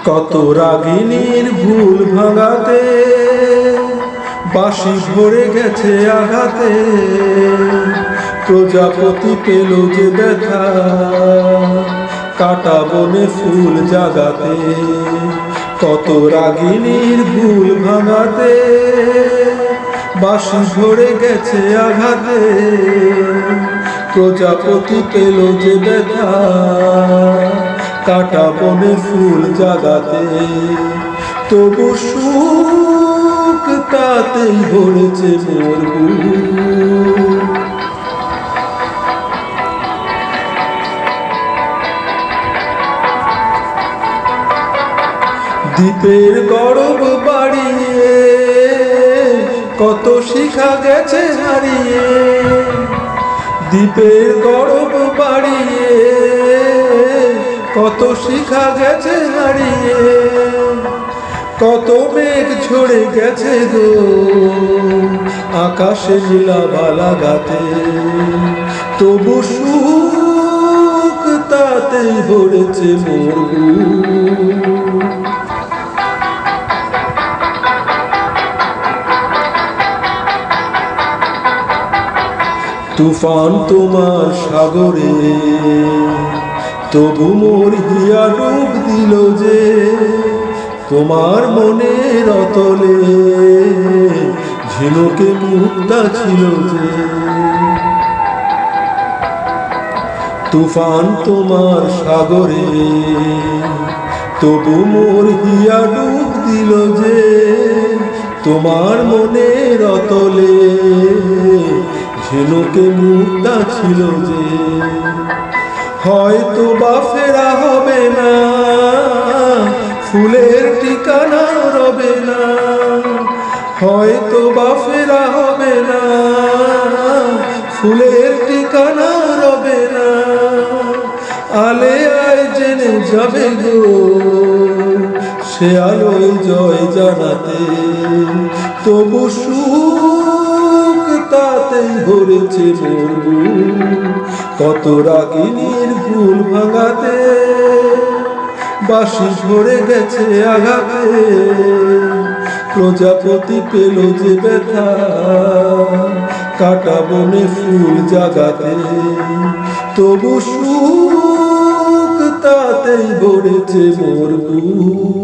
কত রাগিনীর ভুল ভাঙাতে বাঁশি ভরে গেছে আঘাতে, প্রজাপতি পেল যে ব্যথা কাটা বনে ফুল জাগাতে। কত রাগিনীর ভুল ভাঙাতে বাঁশি ভরে গেছে আঘাতে, প্রজাপতি পেল যে ব্যথা কাটা বনে ফুল জাগাতে। তবু সুখ তাতেই ভরেছে মোর বুক। দ্বীপের গর্ব বাড়িয়ে কত শিখা গেছে হারিয়ে, দ্বীপের গর্ব বাড়িয়ে কত শিখা গেছে হারিয়ে। কত মেঘ ঝরে গেছে গো আকাশে নীলাভা লাগাতে, তবু সুখ তাতেই ভরেছে মোর বুক। তুফান তোমার সাগরে তবু মোর হিয়া ডুব দিল যে, তোমার মনের অতলে ঝিনুকে মুক্তা ছিল যে। তুফান তোমার সাগরে তবু মোর হিয়া ডুব দিল যে, তোমার মনের অতলে ঝিনুকে মুক্তা ছিল যে। হয়তো বা ফেরা হবে না, ফুলের ঠিকানা রবে না, হয়তো বা ফেরা হবে না, ফুলের ঠিকানা রবে না। আলে আয় জেনে যাবে গো সে আলোয় জয় জানাতে, তবু সুখ তাতেই ভরেছে মোর বুক। কত রাগিনীর ভুল ভাঙাতে বাঁশি ভরে গেছে আঘাতে, প্রজাপতি পেল যে ব্যথা কাটা বনে ফুল জাগাতে। তবু সুখ তাতেই ভরেছে মোর বুক।